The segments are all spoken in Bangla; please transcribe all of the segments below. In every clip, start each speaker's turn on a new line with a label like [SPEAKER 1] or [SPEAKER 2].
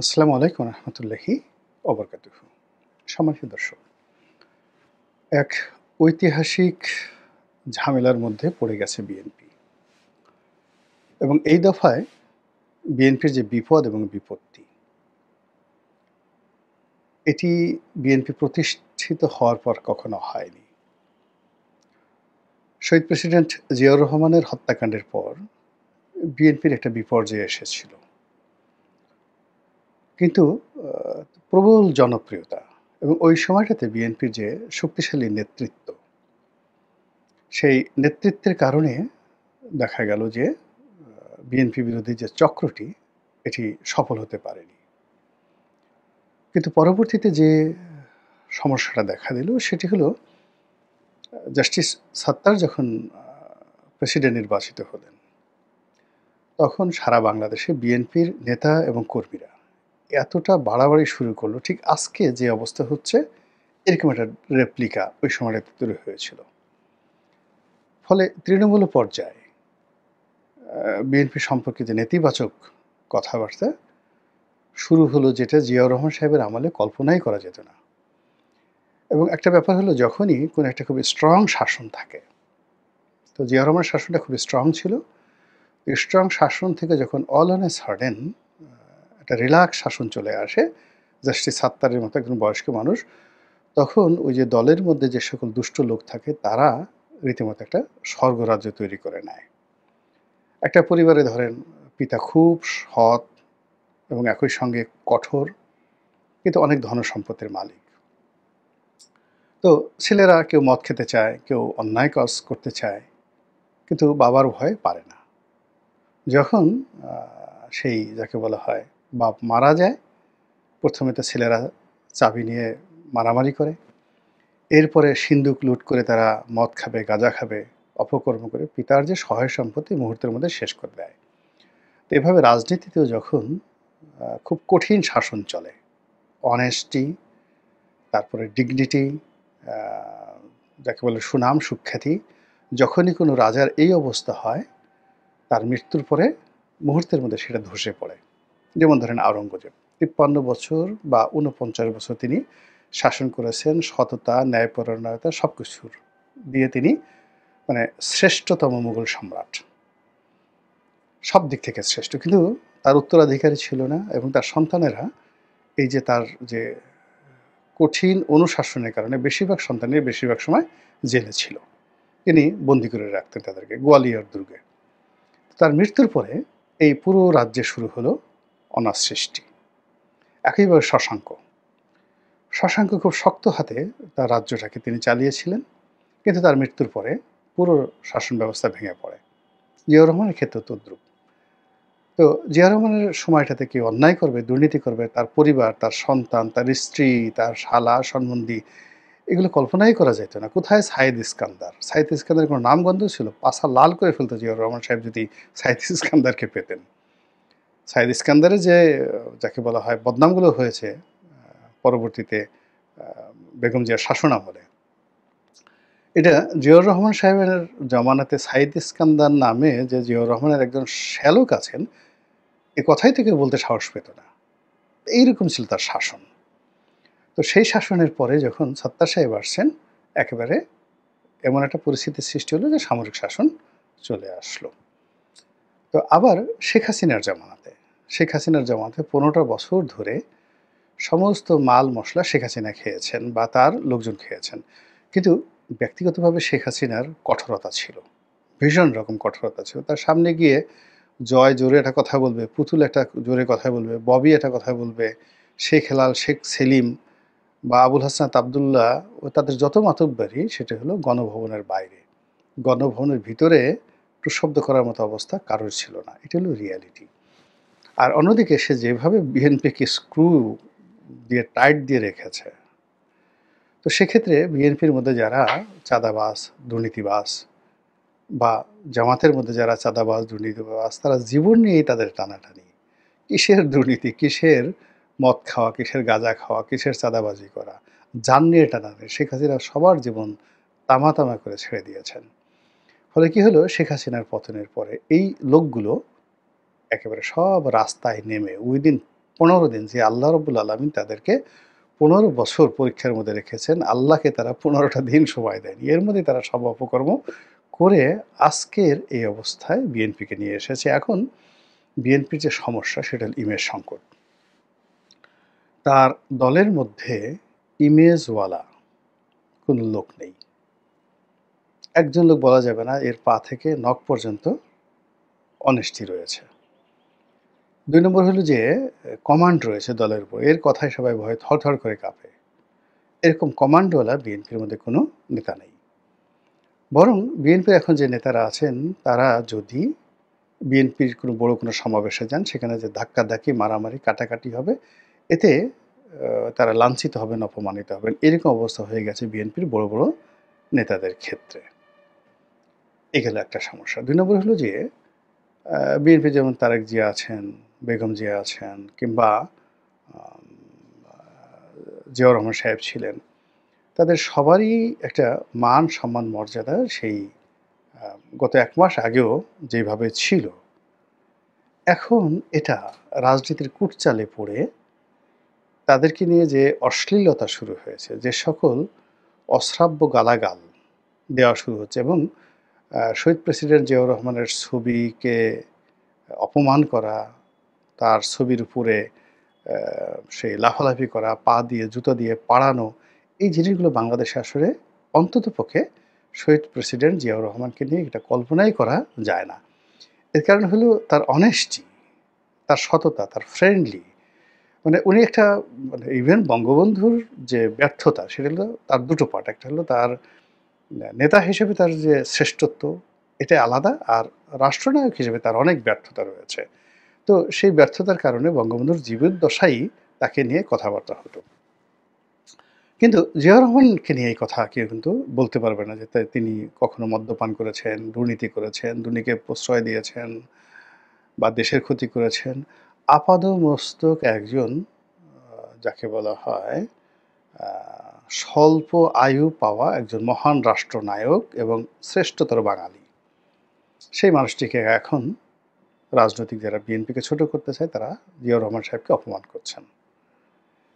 [SPEAKER 1] আসসালামু আলাইকুম রহমতুল্লাহি ওবরকাতুহু। সম্মানিত দর্শক, এক ঐতিহাসিক ঝামেলার মধ্যে পড়ে গেছে বিএনপি এবং এই দফায় বিএনপির যে বিপদ এবং বিপত্তি, এটি বিএনপি প্রতিষ্ঠিত হওয়ার পর কখনো হয়নি। শহীদ প্রেসিডেন্ট জিয়াউর রহমানের হত্যাকাণ্ডের পর বিএনপির একটা বিপর্যয় এসেছিল, কিন্তু প্রবল জনপ্রিয়তা এবং ওই সময়টাতে বিএনপির যে শক্তিশালী নেতৃত্ব, সেই নেতৃত্বের কারণে দেখা গেল যে বিএনপি বিরোধী যে চক্রটি, এটি সফল হতে পারেনি। কিন্তু পরবর্তীতে যে সমস্যাটা দেখা দিল সেটি হলো জাস্টিস সাত্তার যখন প্রেসিডেন্ট নির্বাচিত হলেন, তখন সারা বাংলাদেশে বিএনপির নেতা এবং কর্মীরা এতটা বাড়াবাড়ি শুরু করলো, ঠিক আজকে যে অবস্থা হচ্ছে এরকম একটা রেপ্লিকা ওই সময়টাতে তৈরি হয়েছিল। ফলে তৃণমূল পর্যায়ে বিএনপি সম্পর্কে যে নেতিবাচক কথাবার্তা শুরু হলো, যেটা জিয়াউর রহমান সাহেবের আমলে কল্পনাই করা যেত না। এবং একটা ব্যাপার হলো, যখনই কোনো একটা খুবই স্ট্রং শাসন থাকে, তো জিয়াউর রহমানের শাসনটা খুবই স্ট্রং ছিল। এই স্ট্রং শাসন থেকে যখন অল অন এ সাডেন একটা রিল্যাক্স শাসন চলে আসে, জাস্টিস সাত্তারের মতো একজন বয়স্ক মানুষ, তখন ওই যে দলের মধ্যে যে সকল দুষ্ট লোক থাকে তারা রীতিমতো একটা স্বর্গরাজ্য তৈরি করে নেয়। একটা পরিবারে ধরেন পিতা খুব সৎ এবং একই সঙ্গে কঠোর, কিন্তু অনেক ধনসম্পত্তির মালিক। তো ছেলেরা কেউ মদ খেতে চায়, কেউ অন্যায় কাজ করতে চায়, কিন্তু বাবার ভয়ে পারে না। যখন সেই যাকে বলা হয় বাপ মারা যায়, প্রথমে তো ছেলেরা চাবি নিয়ে মারামারি করে, এরপরে সিন্দুক লুট করে তারা মদ খাবে, গাঁজা খাবে, অপকর্ম করে পিতার যে সহায় সম্পত্তি মুহূর্তের মধ্যে শেষ করে দেয়। তো এভাবে রাজনীতিতেও যখন খুব কঠিন শাসন চলে, অনেস্টি, তারপরে ডিগনিটি, যাকে বলে সুনাম সুখ্যাতি, যখনই কোনো রাজার এই অবস্থা হয়, তার মৃত্যুর পরে মুহূর্তের মধ্যে সেটা ধসে পড়ে। যেমন ধরেন আওরঙ্গজেব ৫৩ বছর বা ৪৯ বছর তিনি শাসন করেছেন, সততা, ন্যায়পরায়ণতা সব কিছুর দিয়ে তিনি মানে শ্রেষ্ঠতম মুঘল সম্রাট, সব দিক থেকে শ্রেষ্ঠ। কিন্তু তার উত্তরাধিকারী ছিল না, এবং তার সন্তানেরা এই যে তার যে কঠিন অনুশাসনের কারণে বেশিরভাগ সন্তানের বেশিরভাগ সময় জেলে ছিল। তিনি বন্দি করে রাখতেন তাদেরকে গোয়ালিয়র দুর্গে। তার মৃত্যুর পরে এই পুরো রাজ্যে শুরু হলো অনাথ সৃষ্টি। একইভাবে শশাঙ্ক খুব শক্ত হাতে তার রাজ্যটাকে তিনি চালিয়েছিলেন, কিন্তু তার মৃত্যুর পরে পুরো শাসন ব্যবস্থা ভেঙে পড়ে। জিয়াউর রহমানের ক্ষেত্রে তদ্রুপ। তো জিয়াউর রহমানের সময়টাতে কেউ অন্যায় করবে, দুর্নীতি করবে, তার পরিবার, তার সন্তান, তার স্ত্রী, তার শালা সম্বন্ধী, এগুলো কল্পনাই করা যেত না। কোথায় সাইদ ইস্কান্দার? সাইদ ইস্কান্দারের কোনো নামগন্ধ ছিল? পাছা লাল করে ফেলতো জিয়াউর রহমান সাহেব যদি সাইদ ইস্কান্দারকে পেতেন। সাইদ ইস্কান্দারের যে যাকে বলা হয় বদনামগুলো হয়েছে পরবর্তীতে বেগম জিয়ার শাসন আমলে, এটা জিয়াউর রহমান সাহেবের জমানাতে সাইদ ইস্কান্দার নামে যে জিয়াউর রহমানের একজন শ্যালক আছেন, এ কথাই থেকে বলতে সাহস পেত না। এইরকম ছিল তার শাসন। তো সেই শাসনের পরে যখন সত্তার সাহেব আসছেন, একেবারে এমন একটা পরিস্থিতির সৃষ্টি হলো যে সামরিক শাসন চলে আসলো। তো আবার শেখ হাসিনার জামানাতে ১৫টা বছর ধরে সমস্ত মাল মশলা শেখ হাসিনা খেয়েছেন বা তার লোকজন খেয়েছেন। কিন্তু ব্যক্তিগতভাবে শেখ হাসিনার কঠোরতা ছিল, ভীষণ রকম কঠোরতা ছিল। তার সামনে গিয়ে জয় জোরে একটা কথা বলবে, পুতুল একটা জোরে কথা বলবে, ববি একটা কথা বলবে, শেখ হেলাল, শেখ সেলিম বা আবুল হাসনাত আবদুল্লাহ ও তাদের যত মাতব্বরি, সেটা হলো গণভবনের বাইরে। গণভবনের ভিতরে প্রশব্দ করার মতো অবস্থা কারোর ছিল না। এটা হলো রিয়ালিটি। আর অন্যদিকে সে যেভাবে বিএনপিকে স্ক্রু দিয়ে টাইট দিয়ে রেখেছে, তো সেক্ষেত্রে বিএনপির মধ্যে যারা চাঁদাবাজ, দুর্নীতিবাজ, বা জামাতের মধ্যে যারা চাঁদাবাজ, দুর্নীতিবাজ, তারা জীবন নিয়েই তাদের টানাটানি। কিসের দুর্নীতি, কিসের মদ খাওয়া, কিসের গাঁজা খাওয়া, কিসের চাঁদাবাজি করা, জান নিয়ে টানাটানি। শেখ হাসিনা সবার জীবন তামা তামা করে ছেড়ে দিয়েছেন। ফলে কি হলো, শেখ হাসিনার পতনের পরে এই লোকগুলো একেবারে সব রাস্তায় নেমে উইদিন 15 দিন যে আল্লাহ রাব্বুল আলামিন তাদেরকে 15 বছর পরীক্ষার মধ্যে রেখেছেন, আল্লাহকে তারা 15টা দিন সময় দেয়নি। এর মধ্যেই তারা সব অপকর্ম করে আজকের এই অবস্থায় বিএনপিকে নিয়ে এসেছে। এখন বিএনপির যে সমস্যা সেটা হল ইমেজ সংকট। তার দলের মধ্যে ইমেজওয়ালা কোনো লোক নেই। একজন লোক বলা যাবে না এর পা থেকে নখ পর্যন্ত অনেস্টি রয়েছে। ২ নম্বর হলো যে কমান্ড রয়েছে দলের উপর। এর কথায় সবাই ভয়ে থরথর করে কাঁপে। এরকম কমান্ডওয়ালা বিএনপির মধ্যে কোনো নেতা নেই। বরং বিএনপির এখন যে নেতারা আছেন তারা যদি বিএনপির বড় কোনো সমাবেশে যান, সেখানে যে ধাক্কাধাক্কি, মারামারি, কাটাকাটি হবে, এতে তারা লাঞ্ছিত হবেন, অপমানিত হবেন। এরকম অবস্থা হয়ে গেছে বিএনপির বড়, বড় নেতাদের ক্ষেত্রে। এই গেল একটা সমস্যা। ২ নম্বর হলো যে বিএনপি যেমন তারেক জিয়া আছেন, বেগম জিয়া আছেন কিংবা আম আ জিয়াউর রহমান সাহেব ছিলেন। তাদের সবারই একটা মান, সম্মান, মর্যাদা সেই আ গত ১ মাস আগেও যেভাবে ছিল, এখন এটা রাজনীতির কূটচালে পড়ে তাদেরকে নিয়ে যে অশ্লীলতা শুরু হয়েছে, যে সকল অশ্রাব্য গালাগাল দেওয়া শুরু হচ্ছে এবং শহীদ প্রেসিডেন্ট জিয়াউর রহমানের ছবিকে অপমান করা, তার ছবির উপরে সেই লাফালাফি করা, পা দিয়ে, জুতা দিয়ে পাড়ানো, এই জিনিসগুলো বাংলাদেশে আসলে অন্ততপক্ষে শহীদ প্রেসিডেন্ট জিয়াউর রহমানকে নিয়ে এটা কল্পনাই করা যায় না। এর কারণ হলো তার অনেস্টি, তার সততা, তার ফ্রেন্ডলি। মানে উনি একটা ইভেন বঙ্গবন্ধুর যে ব্যর্থতা সেটা হলো তার ২ টো পার্ট। একটা হলো তার নেতা হিসেবে তার যে শ্রেষ্ঠত্ব, এটা আলাদা। আর রাষ্ট্রনায়ক হিসেবে তার অনেক ব্যর্থতা রয়েছে। তো সেই ব্যর্থতার কারণে বঙ্গবন্ধুর জীবদ্দশায় তাকে নিয়ে কথাবার্তা হতো। কিন্তু জিয়াউর রহমানকে নিয়ে এই কথা কেউ কিন্তু বলতে পারবে না যে তিনি কখনো মদ্যপান করেছেন, দুর্নীতি করেছেন, দুর্নীতিকে প্রশ্রয় দিয়েছেন বা দেশের ক্ষতি করেছেন। আপাদমস্তক একজন যাকে বলা হয় আ স্বল্প আয়ু পাওয়া একজন মহান রাষ্ট্রনায়ক এবং শ্রেষ্ঠতর বাঙালি। সেই মানুষটিকে এখন রাজনৈতিক যারা বিএনপিকে ছোট করতে চায় তারা জিয়াউর রহমান সাহেবকে অপমান করছেন।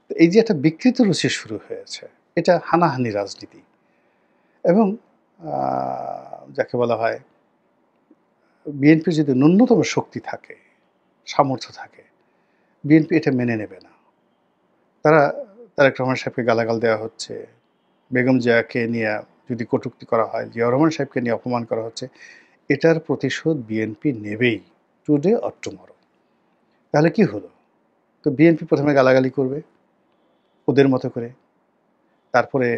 [SPEAKER 1] তো এই যে একটা বিকৃত রুচি শুরু হয়েছে, এটা হানাহানি রাজনীতি এবং আ যাকে বলা হয় বিএনপির যদি ন্যূনতম শক্তি থাকে, সামর্থ্য থাকে, বিএনপি এটা মেনে নেবে না। তারা তারেক রহমান সাহেবকে গালাগাল দেওয়া হচ্ছে, বেগম জিয়াকে নিয়ে যদি কটূক্তি করা হয়, জিয়াউর রহমান সাহেবকে নিয়ে অপমান করা হচ্ছে, এটার প্রতিশোধ বিএনপি নেবেই, টুডে অর টুমরো। তাহলে কি হলো? তো বিএনপি প্রথমে গালাগালি করবে ওদের মতো করে। তারপরে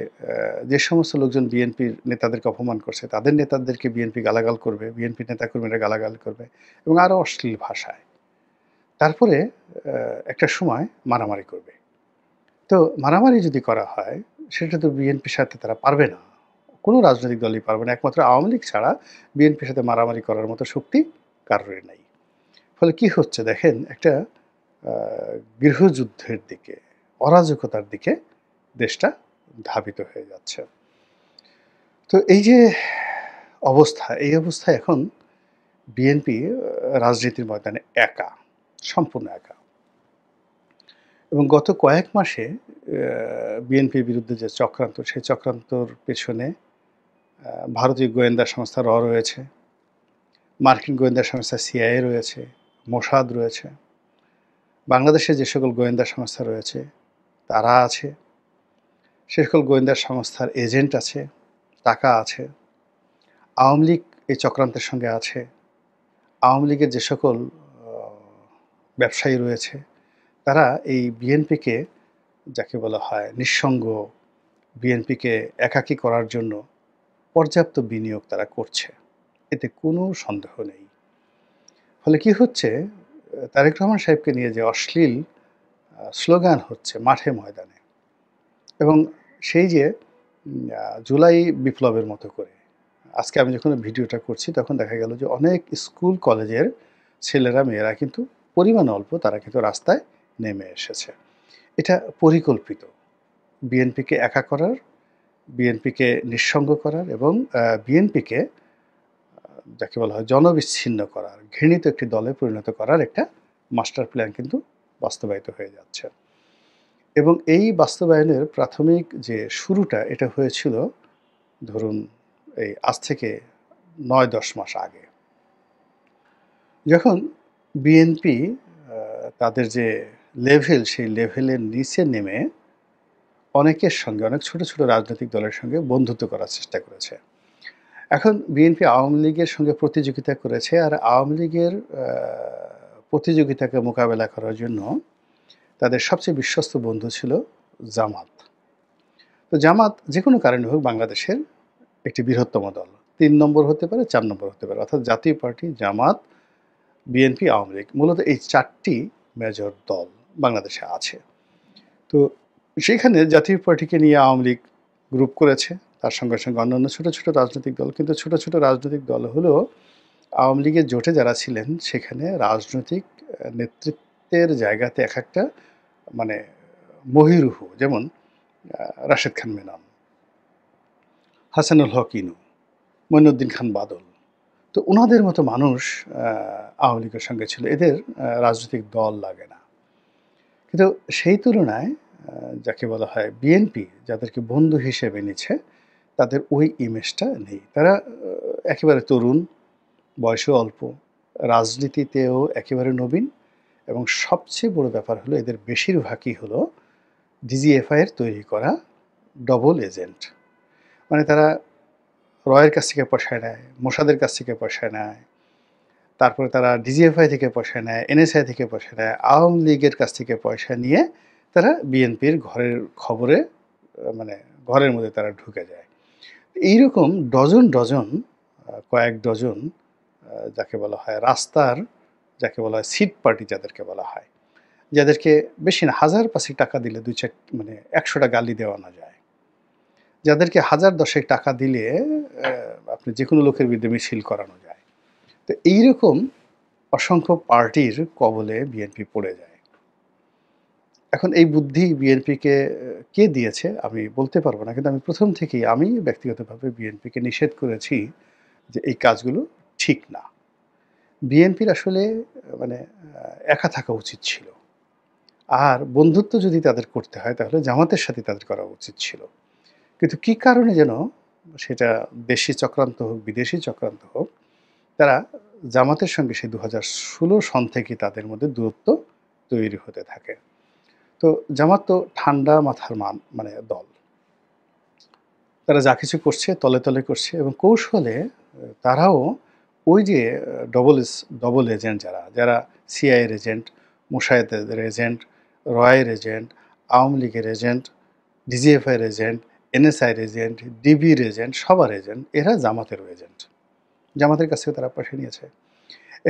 [SPEAKER 1] যে সমস্ত লোকজন বিএনপির নেতাদেরকে অপমান করছে তাদের নেতাদেরকে বিএনপি গালাগাল করবে, বিএনপির নেতাকর্মীরা গালাগাল করবে এবং আরও অশ্লীল ভাষায়। তারপরে একটা সময় মারামারি করবে। তো মারামারি যদি করা হয় সেটা তো বিএনপির সাথে তারা পারবে না। কোনো রাজনৈতিক দলই পারবে না। একমাত্র আওয়ামী লীগ ছাড়া বিএনপির সাথে মারামারি করার মতো শক্তি কারোরই নাই। ফলে কি হচ্ছে দেখেন, একটা আ গৃহযুদ্ধের দিকে, অরাজকতার দিকে দেশটা ধাবিত হয়ে যাচ্ছে। তো এই যে অবস্থা, এই অবস্থায় এখন বিএনপি রাজনীতির ময়দানে একা, সম্পূর্ণ একা। এবং গত কয়েক মাসে বিএনপির বিরুদ্ধে যে চক্রান্ত, সেই চক্রান্তর পেছনে ভারতীয় গোয়েন্দা সংস্থা রয়েছে, মার্কিন গোয়েন্দা সংস্থা সিআইএ রয়েছে, মোসাদ রয়েছে। বাংলাদেশে যে সকল গোয়েন্দা সংস্থা রয়েছে তারা আছে। সে সকল গোয়েন্দা সংস্থার এজেন্ট আছে, টাকা আছে। আওয়ামী লীগ এই চক্রান্তের সঙ্গে আছে। আওয়ামী লীগের যে সকল ব্যবসায়ী রয়েছে তারা এই বিএনপিকে, যাকে বলা হয় নিঃসঙ্গ, বিএনপিকে একাকী করার জন্য পর্যাপ্ত বিনিয়োগ তারা করছে। এতে কোনো সন্দেহ নেই। ফলে কি হচ্ছে, তারেক রহমান সাহেবকে নিয়ে যে অশ্লীল স্লোগান হচ্ছে মাঠে ময়দানে এবং সেই যে জুলাই বিপ্লবের মতো করে আজকে আমি যখন ভিডিওটা করছি তখন দেখা গেল যে অনেক স্কুল কলেজের ছেলেরা মেয়েরা কিন্তু পরিমাণ অল্প তারা কিন্তু রাস্তায় নেমে এসেছে। এটা পরিকল্পিত। বিএনপিকে একা করার, বিএনপিকে নিঃসঙ্গ করার এবং বিএনপিকে যাকে বলা হয় জনবিচ্ছিন্ন করার, ঘৃণিত একটি দলে পরিণত করার একটা মাস্টার প্ল্যান কিন্তু বাস্তবায়িত হয়ে যাচ্ছে। এবং এই বাস্তবায়নের প্রাথমিক যে শুরুটা এটা হয়েছিল ধরুন এই আজ থেকে ৯-১০ মাস আগে। যখন বিএনপি তাদের যে লেভেল সেই লেভেলের নিচে নেমে অনেকের সঙ্গে অনেক ছোট, ছোট রাজনৈতিক দলের সঙ্গে বন্ধুত্ব করার চেষ্টা করেছে। এখন বিএনপি আওয়ামী লীগের সঙ্গে প্রতিযোগিতা করেছে আর আওয়ামী লীগের প্রতিযোগিতাকে মোকাবেলা করার জন্য তাদের সবচেয়ে বিশ্বস্ত বন্ধু ছিল জামাত। তো জামাত যেকোনো কারণে হোক বাংলাদেশের একটি বৃহত্তম দল। ৩ নম্বর হতে পারে, ৪ নম্বর হতে পারে। অর্থাৎ জাতীয় পার্টি, জামাত, বিএনপি, আওয়ামী লীগ। মূলত এই ৪ টি মেজর দল বাংলাদেশে আছে। তো সেখানে জাতীয় পার্টিকে নিয়ে আওয়ামী লীগ গ্রুপ করেছে। তার সঙ্গে, সঙ্গে অন্যান্য ছোট, ছোট রাজনৈতিক দল। কিন্তু ছোট, ছোট রাজনৈতিক দল হলেও আওয়ামী লীগের জোটে যারা ছিলেন সেখানে রাজনৈতিক নেতৃত্বের জায়গাতে একেকটা মানে মহীরুহ যেমন রাশেদ খান মেনন, হাসানুল হক ইনু, মঈনুদ্দিন খান বাদল। তো উনাদের মতো মানুষ আওয়ামী লীগের সঙ্গে ছিল। এদের রাজনৈতিক দল লাগে না। কিন্তু সেই তুলনায় যাকে বলা হয় বিএনপি যাদেরকে বন্ধু হিসেবে নিচ্ছে তাদের ওই ইমেজটা নেই। তারা একেবারে তরুণ, বয়সও অল্প, রাজনীতিতেও একেবারে নবীন এবং সবচেয়ে বড় ব্যাপার হলো এদের বেশিরভাগই হলো ডিজিএফআই এর তৈরি করা ডবল এজেন্ট। মানে তারা রয়ের কাছ থেকে পয়সা নেয়, মোসাদের কাছ থেকে পয়সা নেয়, তারপরে তারা ডিজিএফআই থেকে পয়সা নেয়, এনএসআই থেকে পয়সা নেয়, আওয়ামী লীগের কাছ থেকে পয়সা নিয়ে তারা বিএনপির ঘরের খবরে মানে ঘরের মধ্যে তারা ঢুকে যায়। এইরকম ডজন ডজন কয়েক ডজন যাকে বলা হয় রাস্তার যাকে বলা হয় সিট পার্টি যাদেরকে বলা হয়, যাদেরকে বেশি না ১,০০০-৫০০ টাকা দিলে ২-৪ মানে ১০০টা গালি দেওয়ানো যায়, যাদেরকে ১,০০০-১০০০ টাকা দিলে আপনি যেকোনো লোকের বিরুদ্ধে মিছিল করানো যায়। তো এইরকম অসংখ্য পার্টির কবলে বিএনপি পড়ে যায়। এখন এই বুদ্ধি বিএনপিকে কে দিয়েছে আমি বলতে পারবো না, কিন্তু আমি প্রথম থেকেই আমি ব্যক্তিগতভাবে বিএনপিকে নিষেধ করেছি যে এই কাজগুলো ঠিক না। বিএনপির আসলে মানে একা থাকা উচিত ছিল। আর বন্ধুত্ব যদি তাদের করতে হয় তাহলে জামাতের সাথে তাদের করা উচিত ছিল। কিন্তু কী কারণে যেন সেটা দেশি চক্রান্ত হোক, বিদেশি চক্রান্ত হোক, তারা জামাতের সঙ্গে সেই ২০১৬ সন থেকে তাদের মধ্যে দূরত্ব তৈরি হতে থাকে। তো জামাত তো ঠান্ডা মাথার মানে দল। তারা যা কিছু করছে তলে, তলে করছে এবং কৌশলে তারাও ওই যে ডবল এজেন্ট যারা সিআইএর এজেন্ট, মোসাদ্দেদের এজেন্ট, রয়ের এজেন্ট, আওয়ামী লীগের এজেন্ট, ডিজিএফআইয়ের এজেন্ট, এনএসআইয়ের এজেন্ট, ডিবির এজেন্ট, সবার এজেন্ট, এরা জামাতেরও এজেন্ট। জামাতের কাছ থেকে তারা পয়সা নিয়েছে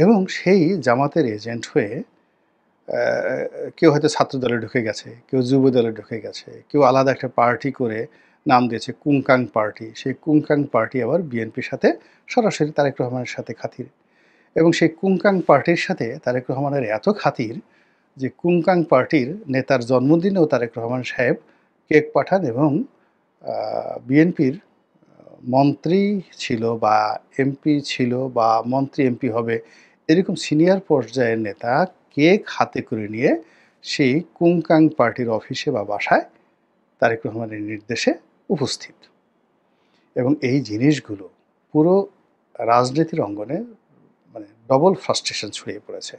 [SPEAKER 1] এবং সেই জামাতের এজেন্ট হয়ে কেউ হয়তো ছাত্রদলে ঢুকে গেছে, কেউ যুব দলে ঢুকে গেছে, কেউ আলাদা একটা পার্টি করে নাম দিয়েছে কুংকাং পার্টি। সেই কুংকাং পার্টি আবার বিএনপির সাথে সরাসরি তারেক রহমানের সাথে খাতির এবং সেই কুংকাং পার্টির সাথে তারেক রহমানের এত খাতির যে কুংকাং পার্টির নেতার জন্মদিনেও তারেক রহমান সাহেব কেক পাঠান এবং বিএনপির মন্ত্রী ছিল বা এমপি ছিল বা মন্ত্রী এমপি হবে এরকম সিনিয়র পর্যায়ের নেতা কেক হাতে করে নিয়ে সেই কুংকাং পার্টির অফিসে বা বাসায় তারেক রহমানের নির্দেশে উপস্থিত। এবং এই জিনিসগুলো পুরো রাজনীতির অঙ্গনে মানে ডবল ফ্রাস্ট্রেশন ছড়িয়ে পড়েছে।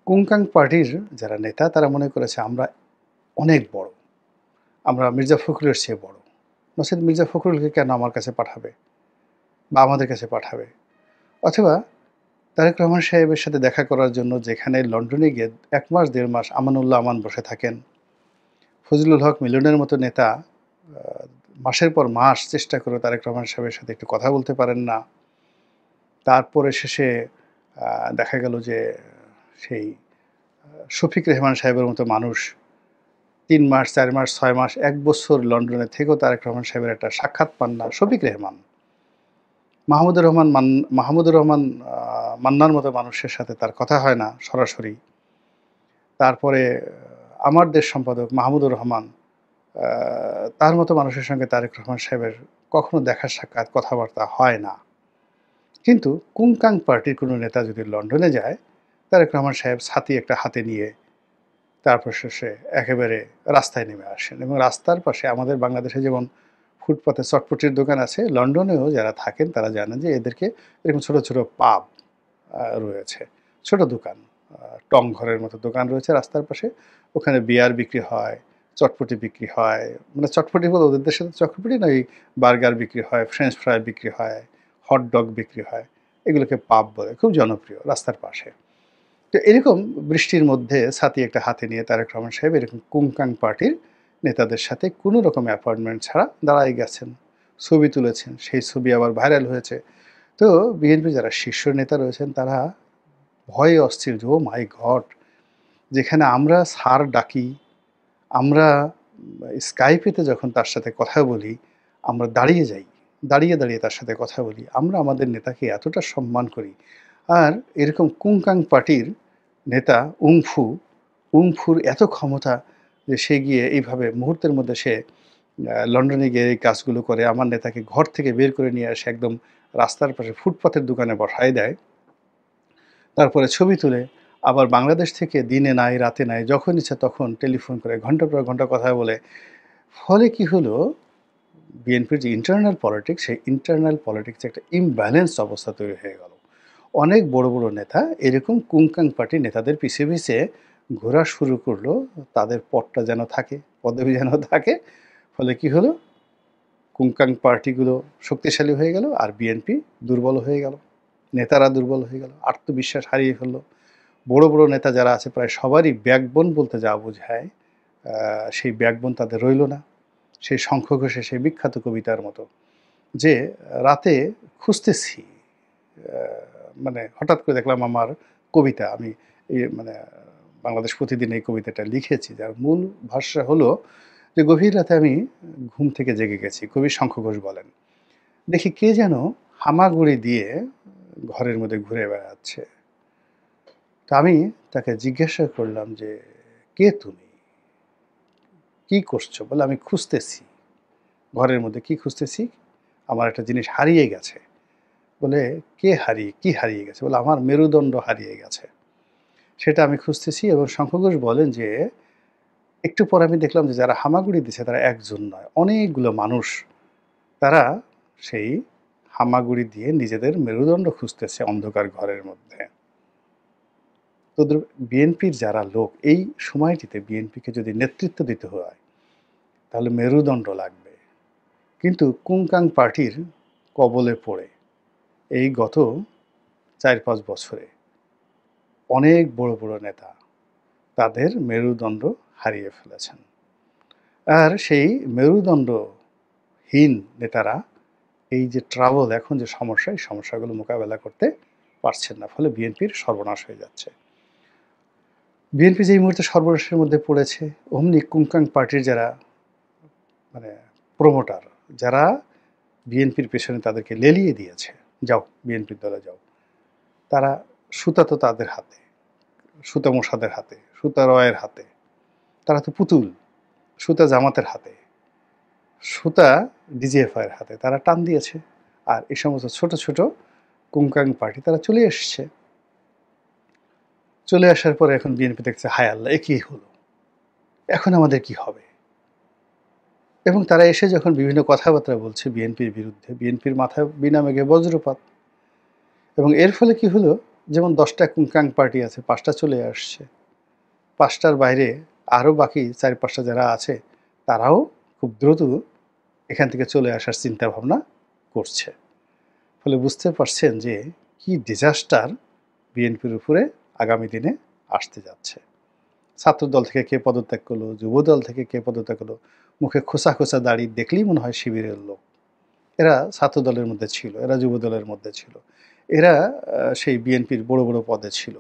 [SPEAKER 1] কুংকাং পার্টির যারা নেতা তারা মনে করেছে আমরা অনেক বড়, আমরা মির্জা ফখরুলের চেয়ে বড়, নচেত মির্জা ফখরুলকে কেন আমার কাছে পাঠাবে বা আমাদের কাছে পাঠাবে। অথবা তারেক রহমান সাহেবের সাথে দেখা করার জন্য যেখানে লন্ডনে গিয়ে ১ মাস ১.৫ মাস আমানুল্লাহ আমান বসে থাকেন, ফজলুল হক মিলনের মতো নেতা মাসের পর মাস চেষ্টা করে তারেক রহমান সাহেবের সাথে একটু কথা বলতে পারেন না। তারপরে শেষে দেখা গেল যে সেই শফিক রেহমান সাহেবের মতো মানুষ ৩ মাস, ৪ মাস, ৬ মাস, ১ বছর লন্ডনে থেকেও তারেক রহমান সাহেবের একটা সাক্ষাৎ পান না। শফিক রেহমান, মাহমুদুর রহমান মান্নার মতো মানুষের সাথে তার কথা হয় না সরাসরি। তারপরে আমার দেশ সম্পাদক মাহমুদুর রহমান, তার মতো মানুষের সঙ্গে তারেক রহমান সাহেবের কখনো দেখা সাক্ষাৎ কথাবার্তা হয় না। কিন্তু কুংকাং পার্টির কোনো নেতা যদি লন্ডনে যায়, তারেক রহমান সাহেব ছাতি একটা হাতে নিয়ে তারপর শেষে একেবারে রাস্তায় নেমে আসেন এবং রাস্তার পাশে আমাদের বাংলাদেশে যেমন ফুটপাতে চটপটির দোকান আছে, লন্ডনেও যারা থাকেন তারা জানেন যে এদেরকে এরকম ছোট, ছোট পাব রয়েছে। ছোট দোকান, টং ঘরের মতো দোকান রয়েছে রাস্তার পাশে। ওখানে বিয়ার বিক্রি হয়, চটপটি বিক্রি হয়। মানে চটপটি বলতে ওদের দেশে তো চটপটি না, ওই বার্গার বিক্রি হয়, ফ্রেঞ্চ ফ্রাই বিক্রি হয়, হট ডগ বিক্রি হয়। এগুলোকে পাব বলে। খুব জনপ্রিয় রাস্তার পাশে। তো এরকম বৃষ্টির মধ্যে ছাতি একটা হাতে নিয়ে তারেক রহমান সাহেব এরকম কুংকাং পার্টির নেতাদের সাথে কোনো রকম অ্যাপয়েন্টমেন্ট ছাড়া দাঁড়ায় গেছেন, ছবি তুলেছেন, সেই ছবি আবার ভাইরাল হয়েছে। তো বিএনপি যারা শীর্ষ নেতা রয়েছেন তারা ভয়ে অস্থির যে ও মাই গড, যেখানে আমরা স্যার ডাকি, আমরা স্কাইপেতে যখন তার সাথে কথা বলি আমরা দাঁড়িয়ে যাই, দাঁড়িয়ে দাঁড়িয়ে তার সাথে কথা বলি, আমরা আমাদের নেতাকে এতটা সম্মান করি, আর এরকম কুংকাং পার্টির নেতা উংফুর এত ক্ষমতা যে সে গিয়ে এইভাবে মুহূর্তের মধ্যে সে লন্ডনে গিয়ে এই কাজগুলো করে, আমার নেতাকে ঘর থেকে বের করে নিয়ে আসে একদম রাস্তার পাশে ফুটপাতের দোকানে বসায় দেয়, তারপরে ছবি তুলে আবার বাংলাদেশ থেকে দিনে নাই রাতে নাই যখন ইচ্ছা তখন টেলিফোন করে ঘন্টার পর ঘন্টা কথা বলে। ফলে কি হলো, বিএনপির যে ইন্টারনাল পলিটিক্স, সেই ইন্টারনাল পলিটিক্সে একটা ইমব্যালেন্স অবস্থা তৈরি হয়ে গেল। অনেক বড় বড় নেতা এরকম কুংকাং পার্টি নেতাদের পিছে পিছে ঘোরা শুরু করলো, তাদের পদটা যেন থাকে, পদবি যেন থাকে। ফলে কি হলো, কুংকাং পার্টিগুলো শক্তিশালী হয়ে গেল আর বিএনপি দুর্বল হয়ে গেল, নেতারা দুর্বল হয়ে গেল, আত্মবিশ্বাস হারিয়ে ফেললো। বড় বড় নেতা যারা আছে প্রায় সবারই ব্যাকবোন বলতে যা বোঝায় সেই ব্যাকবোন তাদের রইল না। সেই শঙ্খ ঘোষে সেই বিখ্যাত কবিতার মতো যে রাতে খুঁজতেছি, মানে হঠাৎ করে দেখলাম আমার কবিতা, আমি মানে বাংলাদেশ প্রতিদিন এই কবিতাটা লিখেছি, যার মূল ভাষা হলো যে গভীর রাতে আমি ঘুম থেকে জেগে গেছি, কবি শঙ্খ ঘোষ বলেন, দেখি কে যেন হামাগুড়ি দিয়ে ঘরের মধ্যে ঘুরে বেড়াচ্ছে। তা আমি তাকে জিজ্ঞাসা করলাম যে কে তুমি, কি করছো? বলে আমি খুঁজতেছি, ঘরের মধ্যে কি খুঁজতেছি, আমার একটা জিনিস হারিয়ে গেছে। বলে কি হারিয়ে গেছে? বলে আমার মেরুদণ্ড হারিয়ে গেছে, সেটা আমি খুঁজতেছি। এবং শঙ্খ ঘোষ বলেন যে একটু পর আমি দেখলাম যে যারা হামাগুড়ি দিচ্ছে তারা একজন নয়, অনেকগুলো মানুষ, তারা সেই হামাগুড়ি দিয়ে নিজেদের মেরুদণ্ড খুঁজতেছে অন্ধকার ঘরের মধ্যে। তোদের বিএনপির যারা লোক, এই সময়টিতে বিএনপিকে যদি নেতৃত্ব দিতে হয় তাহলে মেরুদণ্ড লাগবে। কিন্তু কুংকাং পার্টির কবলে পড়ে এই গত ৪-৫ বছরে অনেক বড় বড় নেতা তাদের মেরুদণ্ড হারিয়ে ফেলেছেন। আর সেই মেরুদণ্ডহীন নেতারা এই যে ট্রাবল, এখন যে সমস্যা, এই সমস্যাগুলো মোকাবেলা করতে পারছেন না, ফলে বিএনপির সর্বনাশ হয়ে যাচ্ছে। বিএনপি যে এই মুহূর্তে সর্বনাশের মধ্যে পড়েছে, অমনি কুংকাং পার্টির যারা মানে প্রমোটার, যারা বিএনপির পেছনে তাদেরকে লেলিয়ে দিয়েছে, যাও বিএনপির দলে যাও, তারা সুতা তো তাদের হাতে, সুতা মোসাদের হাতে, সুতা রয়ের হাতে, তারা তো পুতুল, সুতা জামাতের হাতে, সুতা ডিজিএফআইয়ের হাতে, তারা টান দিয়েছে। আর এই সমস্ত ছোট ছোট কুংকাং পার্টি তারা চলে এসছে। চলে আসার পরে এখন বিএনপি দেখছে হায় আল্লাহ এ কী হলো, এখন আমাদের কি হবে। এবং তারা এসে যখন বিভিন্ন কথাবার্তা বলছে বিএনপির বিরুদ্ধে, বিএনপির মাথায় বিনা মেঘে বজ্রপাত। এবং এর ফলে কি হলো, যেমন 10টা কুংকাং পার্টি আছে, 5টা চলে আসছে, 5টার বাইরে আরও বাকি 4-5টা যারা আছে তারাও খুব দ্রুত এখান থেকে চলে আসার চিন্তা ভাবনা করছে। ফলে বুঝতে পারছেন যে কি ডিজাস্টার বিএনপির উপরে আগামী দিনে আসতে যাচ্ছে। ছাত্রদল থেকে কে পদত্যাগ করলো, যুবদল থেকে কে পদত্যাগ করলো, মুখে খোঁচা খোঁচা দাড়ি দেখলেই মনে হয় শিবিরের লোক। এরা ছাত্রদলের মধ্যে ছিল, এরা যুবদলের মধ্যে ছিল, এরা সেই বিএনপির বড় বড় পদে ছিল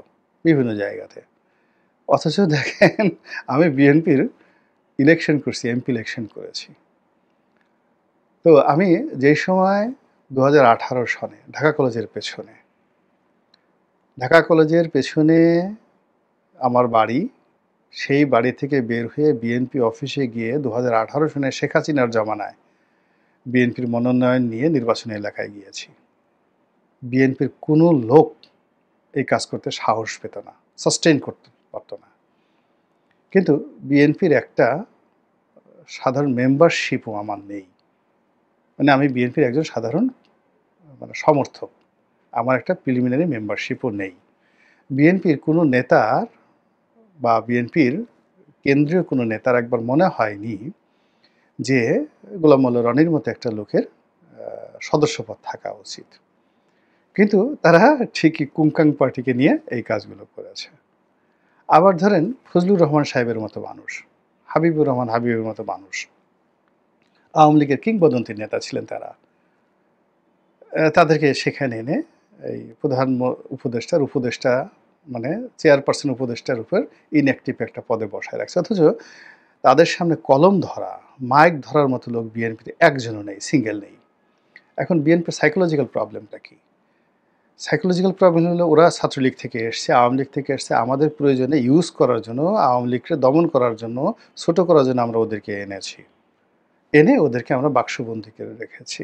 [SPEAKER 1] বিভিন্ন জায়গাতে। অথচ দেখেন আমি বিএনপির ইলেকশন করছি, এমপি ইলেকশন করেছি। তো আমি যেই সময় 2018 সনে ঢাকা কলেজের পেছনে আমার বাড়ি, সেই বাড়ি থেকে বের হয়ে বিএনপি অফিসে গিয়ে 2018 সনে শেখ হাসিনার জমানায় বিএনপির মনোনয়ন নিয়ে নির্বাচনী এলাকায় গিয়েছি। বিএনপির কোনো লোক এই কাজ করতে সাহস পেত না, সাস্টেইন করতে পারত না। কিন্তু বিএনপির একটা সাধারণ মেম্বারশিপও আমার নেই। মানে আমি বিএনপির একজন সাধারণ সমর্থক। আমার একটা প্রিলিমিনারি মেম্বারশিপও নেই। বিএনপির কোনো নেতার বা বিএনপির কেন্দ্রীয় কোনো নেতার একবার মনে হয়নি যে গোলাম মোল্লা রনির মতো একটা লোকের সদস্যপদ থাকা উচিত। কিন্তু তারা ঠিকই কুংকাং পার্টিকে নিয়ে এই কাজগুলো করেছে। আবার ধরেন ফজলুর রহমান সাহেবের মতো মানুষ, হাবিবুর রহমান হাবিবের মতো মানুষ, আওয়ামী লীগের কিংবদন্তি নেতা ছিলেন তারা। তাদেরকে সেখানে এনে এই প্রধান উপদেষ্টা মানে চেয়ারপারসন উপদেষ্টার উপর ইনঅ্যাক্টিভ একটা পদে বসায় রাখছে। অথচ তাদের সামনে কলম ধরা, মাইক ধরার মতো লোক বিএনপিতে একজনও নেই, সিঙ্গেল নেই। এখন বিএনপির সাইকোলজিক্যাল প্রবলেমটা কি? সাইকোলজিক্যাল প্রবলেম হলো ওরা ছাত্রলীগ থেকে এসছে, আওয়ামী লীগ থেকে এসছে, আমাদের প্রয়োজনে ইউজ করার জন্য, আওয়ামী লীগকে দমন করার জন্য, ছোট করার জন্য আমরা ওদেরকে এনেছি। এনে ওদেরকে আমরা বাক্সবন্দী করে রেখেছি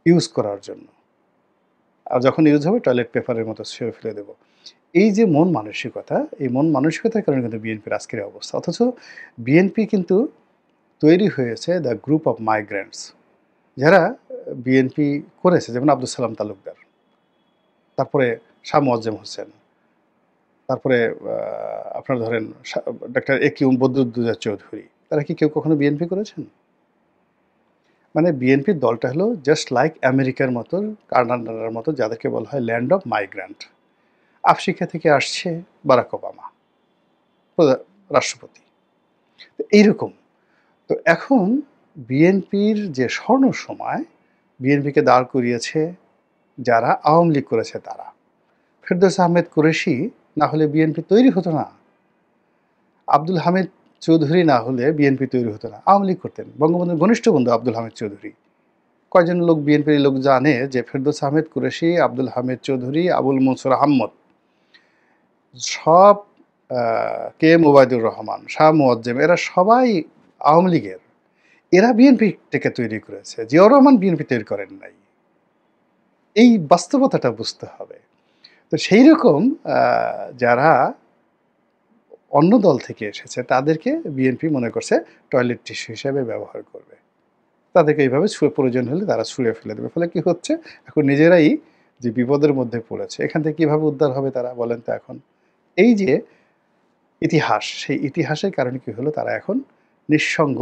[SPEAKER 1] ইউজ করার জন্য। আর যখন ইউজ হবে টয়লেট পেপারের মতো ছুঁড়ে ফেলে দেবো। এই যে মন মানসিকতা, এই মন মানসিকতার কারণে কিন্তু বিএনপির আজকের অবস্থা। অথচ বিএনপি কিন্তু তৈরি হয়েছে দ্য গ্রুপ অফ মাইগ্রেন্টস, যারা বিএনপি করেছে, যেমন আব্দুল সালাম তালুকদার, তারপরে শাহ মোয়াজ্জেম হোসেন, তারপরে আপনার ধরেন ডাক্তার একিউম বদরুদ্দোজা চৌধুরী, তারা কি কেউ কখনো বিএনপি করেছেন? মানে বিএনপির দলটা হলো জাস্ট লাইক আমেরিকার মতো, কানাডার মতো, যাদেরকে বলা হয় ল্যান্ড অফ মাইগ্রান্ট। আফ্রিকা থেকে আসছে বারাক ওবামা, রাষ্ট্রপতি, তো এইরকম। তো এখন বিএনপির যে স্বর্ণ সময়, বিএনপিকে দাঁড় করিয়েছে যারা আওয়ামী লীগ করেছে তারা। ফেরদৌস আহমেদ কুরেশি না হলে বিএনপি তৈরি হতো না, আব্দুল হামিদ চৌধুরী না হলে বিএনপি তৈরি হতো না। আওয়ামী লীগ করতেন, বঙ্গবন্ধুর ঘনিষ্ঠ বন্ধু আব্দুল হামিদ চৌধুরী। কয়জন লোক বিএনপির লোক জানে যে ফেরদৌস আহমেদ কুরেশি, আব্দুল হামিদ চৌধুরী, আবুল মনসুর আহমদ, সব কে এম ওবায়দুর রহমান, শাহ মোয়াজ্জেম, এরা সবাই আওয়ামী লীগের। এরা বিএনপি থেকে তৈরি করেছে, জিয়াউর রহমান বিএনপি তৈরি করেন নাই। এই বাস্তবতাটা বুঝতে হবে। তো সেই রকম যারা অন্য দল থেকে এসেছে তাদেরকে বিএনপি মনে করছে টয়লেট টিস্যু হিসেবে ব্যবহার করবে, তাদেরকে এইভাবে প্রয়োজন হলে তারা ছুঁড়ে ফেলে দেবে। ফলে কি হচ্ছে, এখন নিজেরাই যে বিপদের মধ্যে পড়েছে, এখান থেকে কীভাবে উদ্ধার হবে তারা বলেন তো? এখন এই যে ইতিহাস, সেই ইতিহাসের কারণে কি হলো, তারা এখন নিঃসঙ্গ,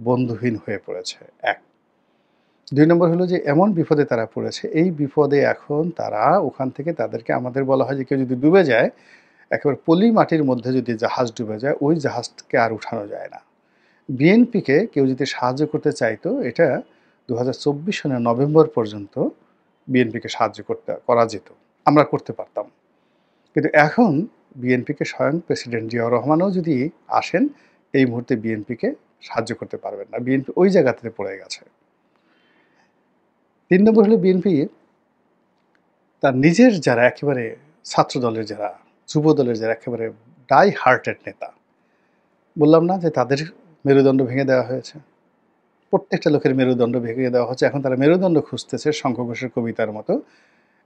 [SPEAKER 1] বন্ধুহীন হয়ে পড়েছে। এক। দুই নম্বর হলো যে এমন বিপদে তারা পড়েছে, এই বিপদে এখন তারা ওখান থেকে, তাদেরকে আমাদের বলা হয় যে কেউ যদি ডুবে যায়, একেবারে পলি মাটির মধ্যে যদি জাহাজ ডুবে যায়, ওই জাহাজকে আর উঠানো যায় না। বিএনপিকে কেউ যদি সাহায্য করতে চাইতো, এটা 2024 সনের নভেম্বর পর্যন্ত বিএনপিকে সাহায্য করা যেত, আমরা করতে পারতাম। কিন্তু এখন বিএনপিকে স্বয়ং প্রেসিডেন্ট জিয়াউর রহমানও যদি আসেন, এই মুহূর্তে বিএনপিকে সাহায্য করতে পারবেন না। বিএনপি ওই জায়গাতে পড়ে গেছে। 3 নম্বর হলো বিএনপি তার নিজের যারা একেবারে ছাত্র দলের, যারা যুব দলের, যারা একেবারে ডাই হার্টেড নেতা, বললাম না যে তাদের মেরুদণ্ড ভেঙে দেওয়া হয়েছে, প্রত্যেকটা লোকের মেরুদণ্ড ভেঙে দেওয়া হচ্ছে। এখন তারা মেরুদণ্ড খুঁজতেছে শঙ্খ ঘোষের কবিতার মতো।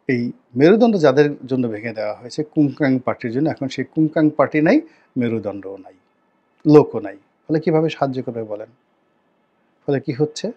[SPEAKER 1] এই মেরুদণ্ড যাদের জন্য ভেঙে দেওয়া হয়েছে, কুংকাং পার্টির জন্য, এখন সেই কুংকাং পার্টি নাই, মেরুদণ্ডও নাই, লোকও নাই। ফলে কীভাবে সাহায্য করবে বলেন? ফলে কি হচ্ছে,